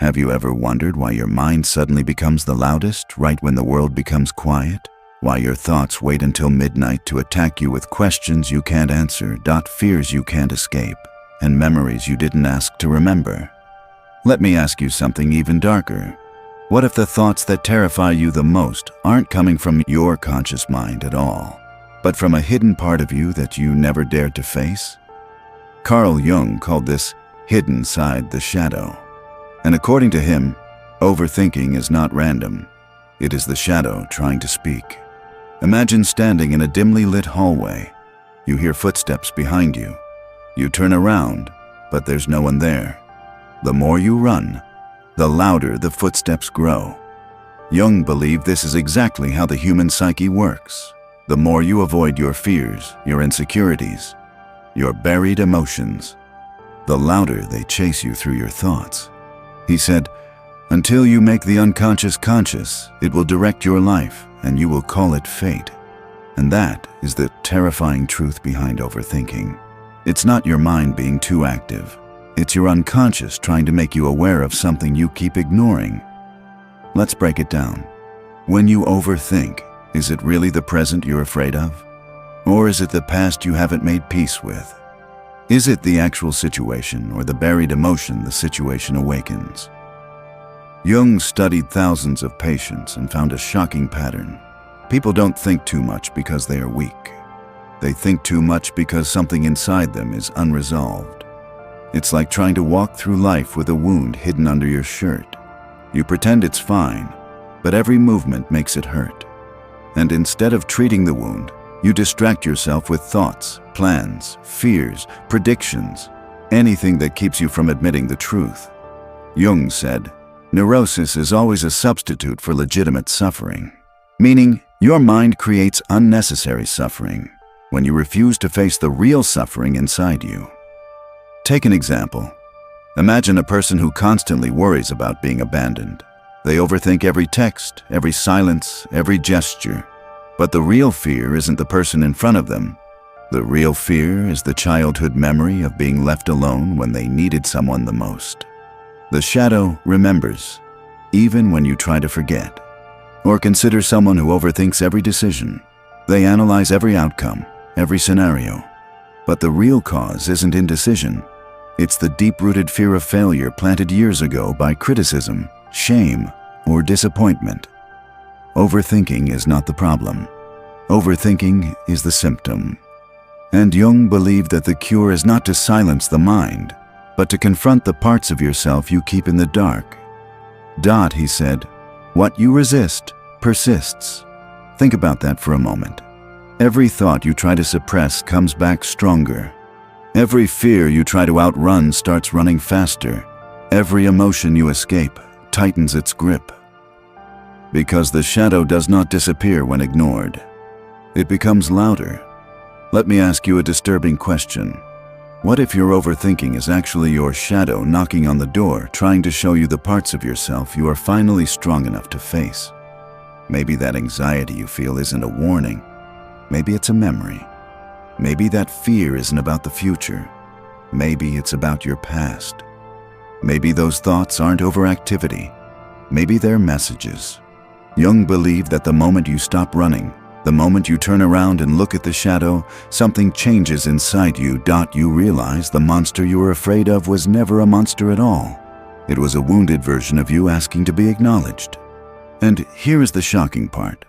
Have you ever wondered why your mind suddenly becomes the loudest right when the world becomes quiet? Why your thoughts wait until midnight to attack you with questions you can't answer, fears you can't escape, and memories you didn't ask to remember? Let me ask you something even darker. What if the thoughts that terrify you the most aren't coming from your conscious mind at all, but from a hidden part of you that you never dared to face? Carl Jung called this hidden side the shadow. And according to him, overthinking is not random. It is the shadow trying to speak. Imagine standing in a dimly lit hallway. You hear footsteps behind you. You turn around, but there's no one there. The more you run, the louder the footsteps grow. Jung believed this is exactly how the human psyche works. The more you avoid your fears, your insecurities, your buried emotions, the louder they chase you through your thoughts. He said, until you make the unconscious conscious, it will direct your life and you will call it fate. And that is the terrifying truth behind overthinking. It's not your mind being too active. It's your unconscious trying to make you aware of something you keep ignoring. Let's break it down. When you overthink, is it really the present you're afraid of? Or is it the past you haven't made peace with? Is it the actual situation or the buried emotion the situation awakens? Jung studied thousands of patients and found a shocking pattern. People don't think too much because they are weak. They think too much because something inside them is unresolved. It's like trying to walk through life with a wound hidden under your shirt. You pretend it's fine, but every movement makes it hurt. And instead of treating the wound, you distract yourself with thoughts, plans, fears, predictions, anything that keeps you from admitting the truth. Jung said, neurosis is always a substitute for legitimate suffering, meaning your mind creates unnecessary suffering when you refuse to face the real suffering inside you. Take an example. Imagine a person who constantly worries about being abandoned. They overthink every text, every silence, every gesture. But the real fear isn't the person in front of them. The real fear is the childhood memory of being left alone when they needed someone the most. The shadow remembers, even when you try to forget. Or consider someone who overthinks every decision. They analyze every outcome, every scenario. But the real cause isn't indecision. It's the deep-rooted fear of failure planted years ago by criticism, shame, or disappointment. Overthinking is not the problem. Overthinking is the symptom. And Jung believed that the cure is not to silence the mind, but to confront the parts of yourself you keep in the dark. He said, what you resist persists. Think about that for a moment. Every thought you try to suppress comes back stronger. Every fear you try to outrun starts running faster. Every emotion you escape tightens its grip. Because the shadow does not disappear when ignored. It becomes louder. Let me ask you a disturbing question. What if your overthinking is actually your shadow knocking on the door, trying to show you the parts of yourself you are finally strong enough to face? Maybe that anxiety you feel isn't a warning. Maybe it's a memory. Maybe that fear isn't about the future. Maybe it's about your past. Maybe those thoughts aren't overactivity. Maybe they're messages. Jung believed that the moment you stop running, the moment you turn around and look at the shadow, something changes inside you. You realize the monster you were afraid of was never a monster at all. It was a wounded version of you asking to be acknowledged. And here is the shocking part.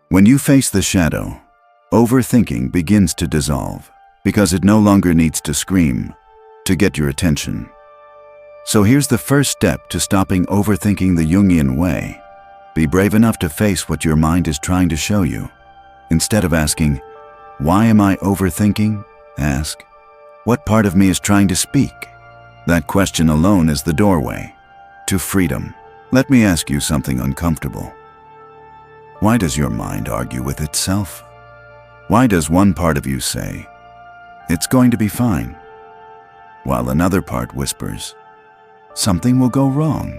When you face the shadow, overthinking begins to dissolve because it no longer needs to scream to get your attention. So here's the first step to stopping overthinking the Jungian way. Be brave enough to face what your mind is trying to show you. Instead of asking, why am I overthinking? Ask, what part of me is trying to speak? That question alone is the doorway to freedom. Let me ask you something uncomfortable. Why does your mind argue with itself? Why does one part of you say, it's going to be fine, while another part whispers, something will go wrong?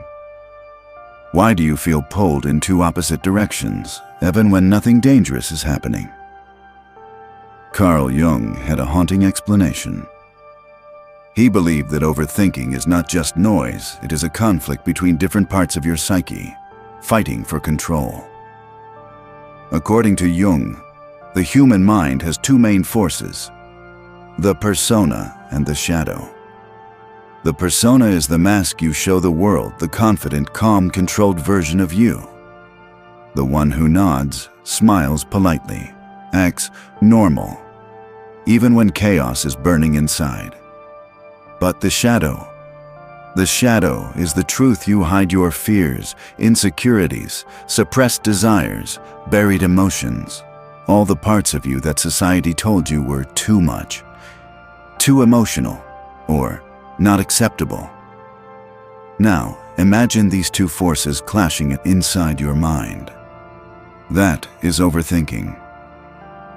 Why do you feel pulled in two opposite directions, even when nothing dangerous is happening? Carl Jung had a haunting explanation. He believed that overthinking is not just noise, it is a conflict between different parts of your psyche, fighting for control. According to Jung, the human mind has two main forces, the persona and the shadow. The persona is the mask you show the world, the confident, calm, controlled version of you. The one who nods, smiles politely, acts normal, even when chaos is burning inside. But the shadow is the truth. You hide your fears, insecurities, suppressed desires, buried emotions, all the parts of you that society told you were too much, too emotional, or not acceptable. Now, imagine these two forces clashing inside your mind. That is overthinking.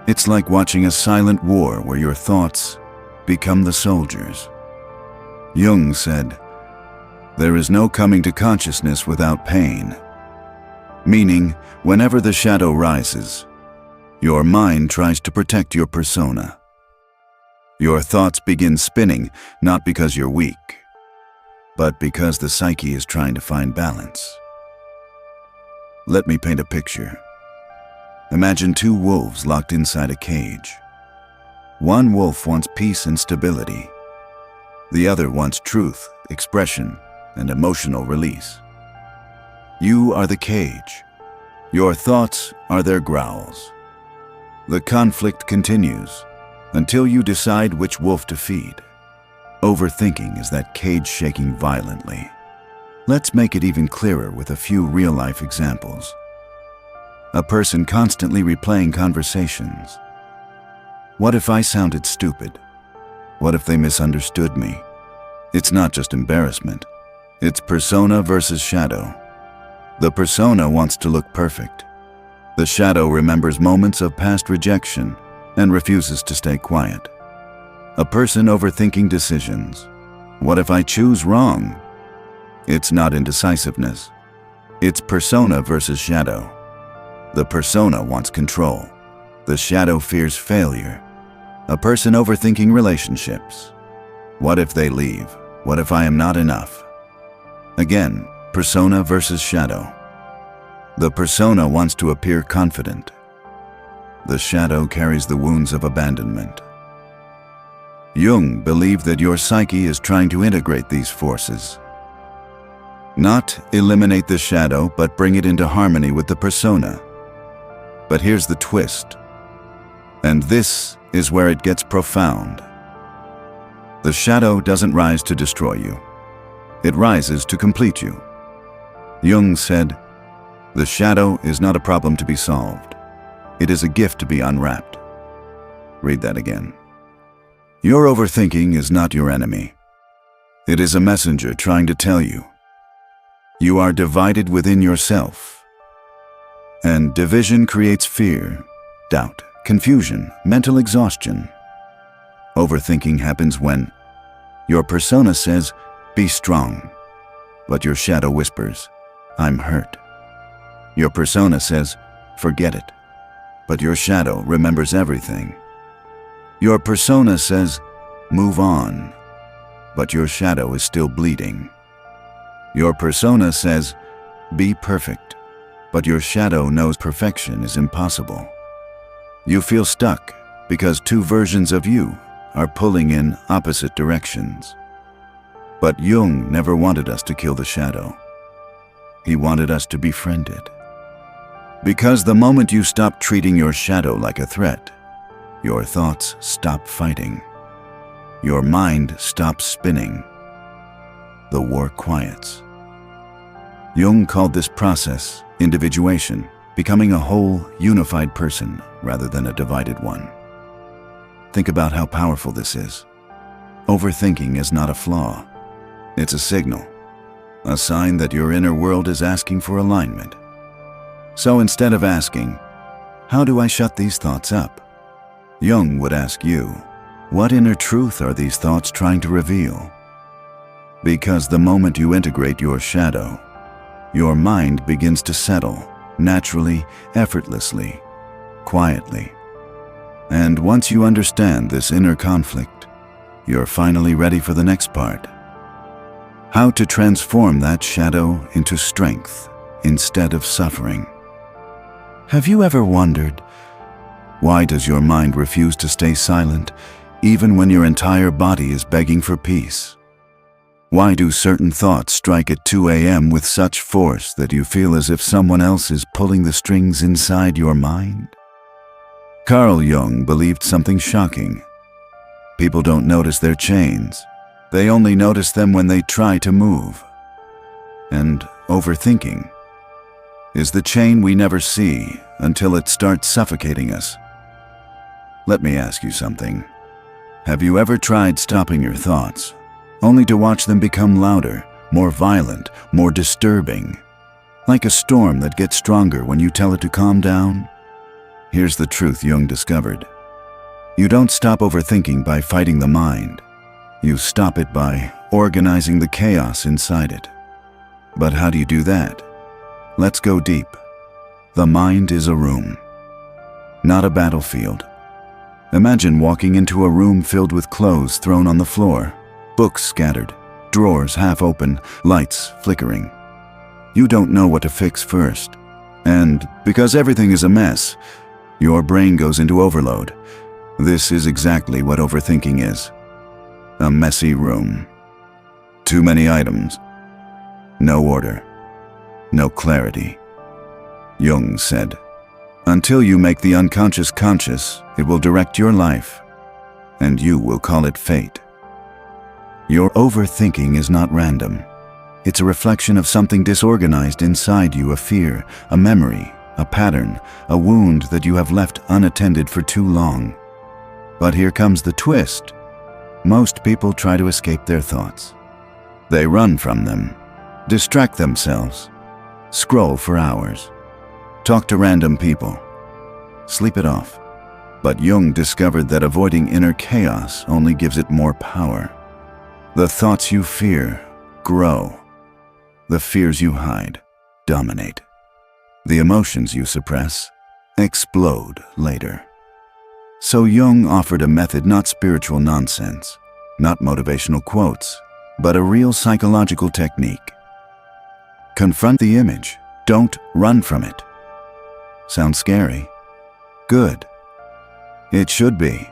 It's like watching a silent war where your thoughts become the soldiers. Jung said, "There is no coming to consciousness without pain." Meaning, whenever the shadow rises, your mind tries to protect your persona. Your thoughts begin spinning, not because you're weak, but because the psyche is trying to find balance. Let me paint a picture. Imagine two wolves locked inside a cage. One wolf wants peace and stability. The other wants truth, expression, and emotional release. You are the cage. Your thoughts are their growls. The conflict continues until you decide which wolf to feed. Overthinking is that cage shaking violently. Let's make it even clearer with a few real-life examples. A person constantly replaying conversations. What if I sounded stupid? What if they misunderstood me? It's not just embarrassment. It's persona versus shadow. The persona wants to look perfect. The shadow remembers moments of past rejection and refuses to stay quiet. A person overthinking decisions. What if I choose wrong? It's not indecisiveness. It's persona versus shadow. The persona wants control. The shadow fears failure. A person overthinking relationships. What if they leave? What if I am not enough? Again, persona versus shadow. The persona wants to appear confident. The shadow carries the wounds of abandonment. Jung believed that your psyche is trying to integrate these forces. Not eliminate the shadow, but bring it into harmony with the persona. But here's the twist. And this is where it gets profound. The shadow doesn't rise to destroy you. It rises to complete you. Jung said, "The shadow is not a problem to be solved. It is a gift to be unwrapped." Read that again. Your overthinking is not your enemy. It is a messenger trying to tell you. You are divided within yourself. And division creates fear, doubt, confusion, mental exhaustion. Overthinking happens when your persona says, "Be strong," but your shadow whispers, "I'm hurt." Your persona says, "Forget it," but your shadow remembers everything. Your persona says, "Move on," but your shadow is still bleeding. Your persona says, "Be perfect," but your shadow knows perfection is impossible. You feel stuck because two versions of you are pulling in opposite directions. But Jung never wanted us to kill the shadow. He wanted us to befriend it. Because the moment you stop treating your shadow like a threat, your thoughts stop fighting. Your mind stops spinning. The war quiets. Jung called this process individuation, becoming a whole, unified person rather than a divided one. Think about how powerful this is. Overthinking is not a flaw. It's a signal, a sign that your inner world is asking for alignment. So instead of asking, "How do I shut these thoughts up?" Jung would ask you, "What inner truth are these thoughts trying to reveal?" Because the moment you integrate your shadow, your mind begins to settle, naturally, effortlessly, quietly. And once you understand this inner conflict, you're finally ready for the next part. How to transform that shadow into strength instead of suffering. Have you ever wondered, why does your mind refuse to stay silent even when your entire body is begging for peace? Why do certain thoughts strike at 2 a.m. with such force that you feel as if someone else is pulling the strings inside your mind? Carl Jung believed something shocking. People don't notice their chains. They only notice them when they try to move. And overthinking is the chain we never see until it starts suffocating us. Let me ask you something. Have you ever tried stopping your thoughts, only to watch them become louder, more violent, more disturbing? Like a storm that gets stronger when you tell it to calm down? Here's the truth Jung discovered. You don't stop overthinking by fighting the mind. You stop it by organizing the chaos inside it. But how do you do that? Let's go deep. The mind is a room, not a battlefield. Imagine walking into a room filled with clothes thrown on the floor, books scattered, drawers half open, lights flickering. You don't know what to fix first. And because everything is a mess, your brain goes into overload. This is exactly what overthinking is. A messy room. Too many items. No order. No clarity. Jung said, until you make the unconscious conscious, it will direct your life, and you will call it fate. Your overthinking is not random. It's a reflection of something disorganized inside you, a fear, a memory, a pattern, a wound that you have left unattended for too long. But here comes the twist. Most people try to escape their thoughts. They run from them, distract themselves, scroll for hours, talk to random people, sleep it off. But Jung discovered that avoiding inner chaos only gives it more power. The thoughts you fear grow. The fears you hide dominate. The emotions you suppress explode later. So Jung offered a method, not spiritual nonsense, not motivational quotes, but a real psychological technique. Confront the image. Don't run from it. Sounds scary? Good. It should be.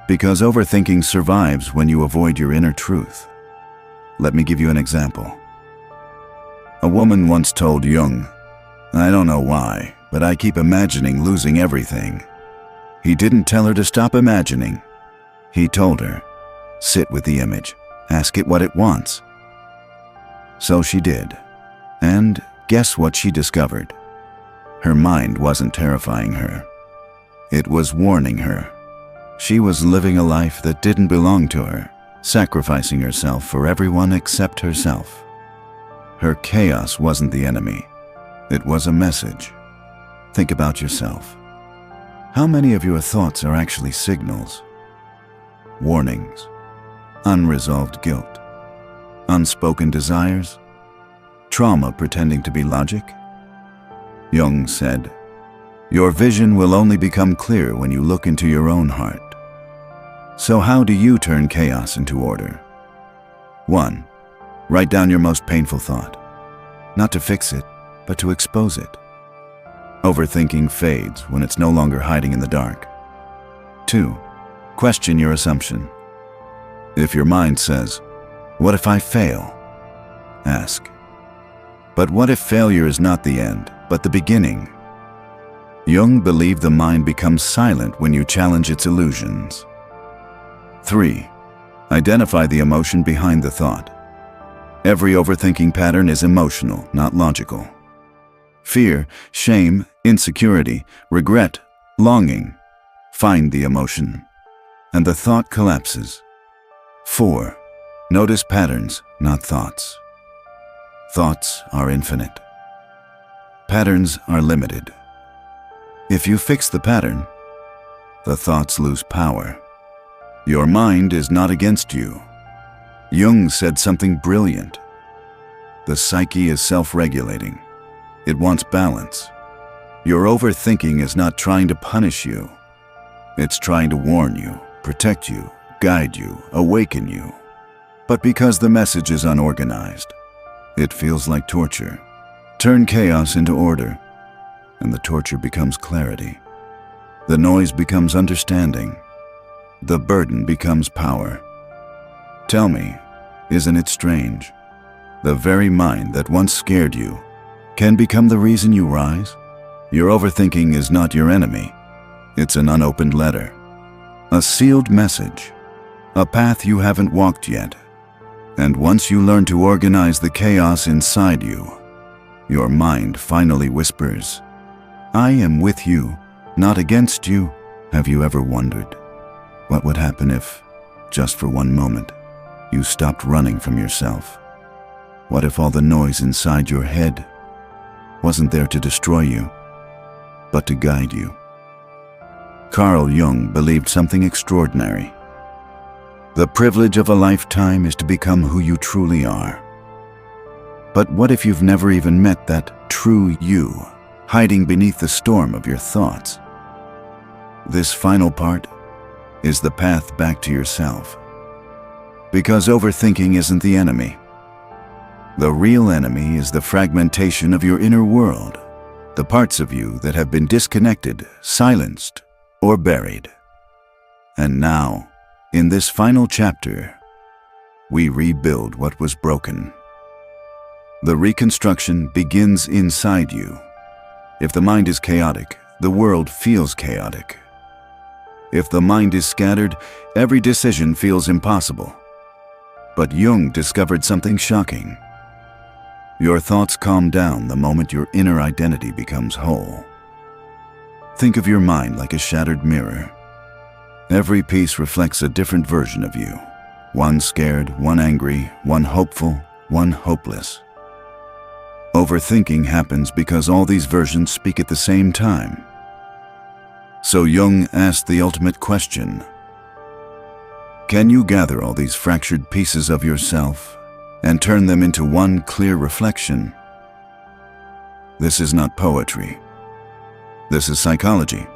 Because overthinking survives when you avoid your inner truth. Let me give you an example. A woman once told Jung, I don't know why, but I keep imagining losing everything. He didn't tell her to stop imagining. He told her, sit with the image, ask it what it wants. So she did. And guess what she discovered? Her mind wasn't terrifying her. It was warning her. She was living a life that didn't belong to her, sacrificing herself for everyone except herself. Her chaos wasn't the enemy. It was a message. Think about yourself. How many of your thoughts are actually signals? Warnings, unresolved guilt, unspoken desires, trauma pretending to be logic? Jung said, your vision will only become clear when you look into your own heart. So how do you turn chaos into order? 1. Write down your most painful thought. Not to fix it, but to expose it. Overthinking fades when it's no longer hiding in the dark. 2. Question your assumption. If your mind says, what if I fail? Ask, but what if failure is not the end, but the beginning? Jung believed the mind becomes silent when you challenge its illusions. 3. Identify the emotion behind the thought. Every overthinking pattern is emotional, not logical. Fear, shame, insecurity, regret, longing. Find the emotion, and the thought collapses. 4. Notice patterns, not thoughts. Thoughts are infinite. Patterns are limited. If you fix the pattern, the thoughts lose power. Your mind is not against you. Jung said something brilliant. The psyche is self-regulating. It wants balance. Your overthinking is not trying to punish you. It's trying to warn you, protect you, guide you, awaken you. But because the message is unorganized, it feels like torture. Turn chaos into order, and the torture becomes clarity. The noise becomes understanding. The burden becomes power. Tell me, isn't it strange? The very mind that once scared you can become the reason you rise. Your overthinking is not your enemy. It's an unopened letter, a sealed message, a path you haven't walked yet. And once you learn to organize the chaos inside you, your mind finally whispers, "I am with you, not against you." Have you ever wondered what would happen if, just for one moment, you stopped running from yourself? What if all the noise inside your head wasn't there to destroy you, but to guide you? Carl Jung believed something extraordinary. The privilege of a lifetime is to become who you truly are. But what if you've never even met that true you, hiding beneath the storm of your thoughts? This final part is the path back to yourself. Because overthinking isn't the enemy. The real enemy is the fragmentation of your inner world, the parts of you that have been disconnected, silenced, or buried. And now, in this final chapter, we rebuild what was broken. The reconstruction begins inside you. If the mind is chaotic, the world feels chaotic. If the mind is scattered, every decision feels impossible. But Jung discovered something shocking. Your thoughts calm down the moment your inner identity becomes whole. Think of your mind like a shattered mirror. Every piece reflects a different version of you. One scared, one angry, one hopeful, one hopeless. Overthinking happens because all these versions speak at the same time. So Jung asked the ultimate question. Can you gather all these fractured pieces of yourself and turn them into one clear reflection? This is not poetry. This is psychology,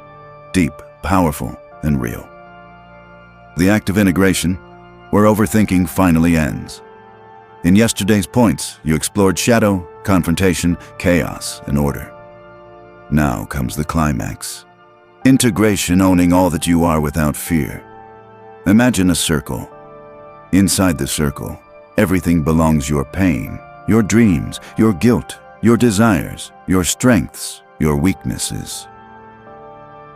deep, powerful, and real. The act of integration, where overthinking finally ends. In yesterday's points, you explored shadow, confrontation, chaos, and order. Now comes the climax. Integration, owning all that you are without fear. Imagine a circle. Inside the circle, everything belongs: your pain, your dreams, your guilt, your desires, your strengths, your weaknesses.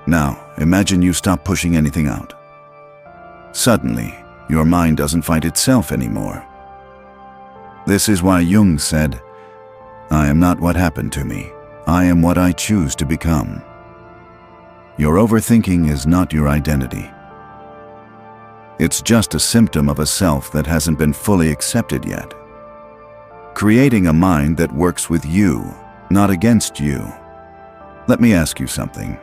Now, imagine you stop pushing anything out. Suddenly, your mind doesn't fight itself anymore. This is why Jung said, "I am not what happened to me. I am what I choose to become." Your overthinking is not your identity. It's just a symptom of a self that hasn't been fully accepted yet. Creating a mind that works with you, not against you. Let me ask you something.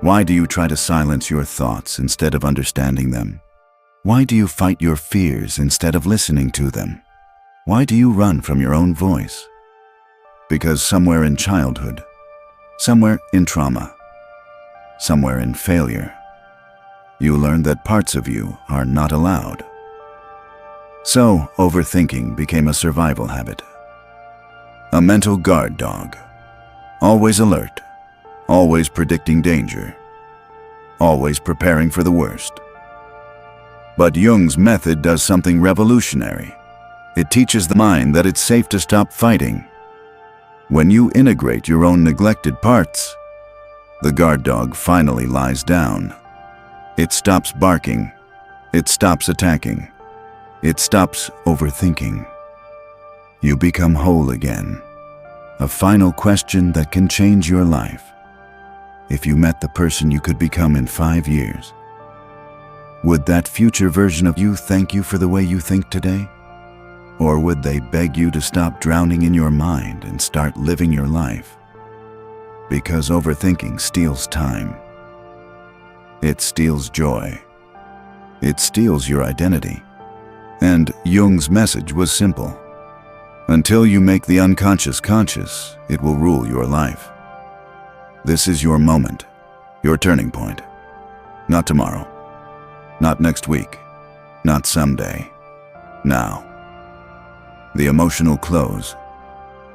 Why do you try to silence your thoughts instead of understanding them? Why do you fight your fears instead of listening to them? Why do you run from your own voice? Because somewhere in childhood, somewhere in trauma, somewhere in failure, you learned that parts of you are not allowed. So, overthinking became a survival habit. A mental guard dog. Always alert. Always predicting danger. Always preparing for the worst. But Jung's method does something revolutionary. It teaches the mind that it's safe to stop fighting. When you integrate your own neglected parts, the guard dog finally lies down. It stops barking. It stops attacking. It stops overthinking. You become whole again. A final question that can change your life. If you met the person you could become in 5 years, would that future version of you thank you for the way you think today? Or would they beg you to stop drowning in your mind and start living your life? Because overthinking steals time. It steals joy. It steals your identity. And Jung's message was simple. Until you make the unconscious conscious, it will rule your life. This is your moment, your turning point. Not tomorrow, not next week, Not someday. Now. The emotional close.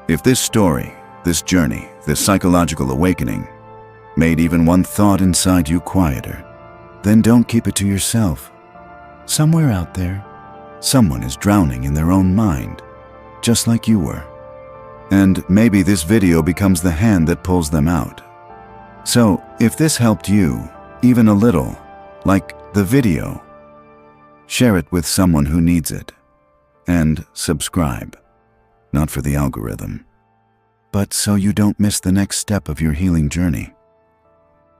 If this story, this journey, this psychological awakening made even one thought inside you quieter, then don't keep it to yourself. Somewhere out there, someone is drowning in their own mind, just like you were. And maybe this video becomes the hand that pulls them out. So, if this helped you, even a little, like the video, share it with someone who needs it. And subscribe. Not for the algorithm, but so you don't miss the next step of your healing journey.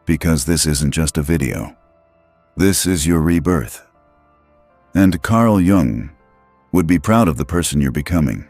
Because this isn't just a video. This is your rebirth. And Carl Jung would be proud of the person you're becoming.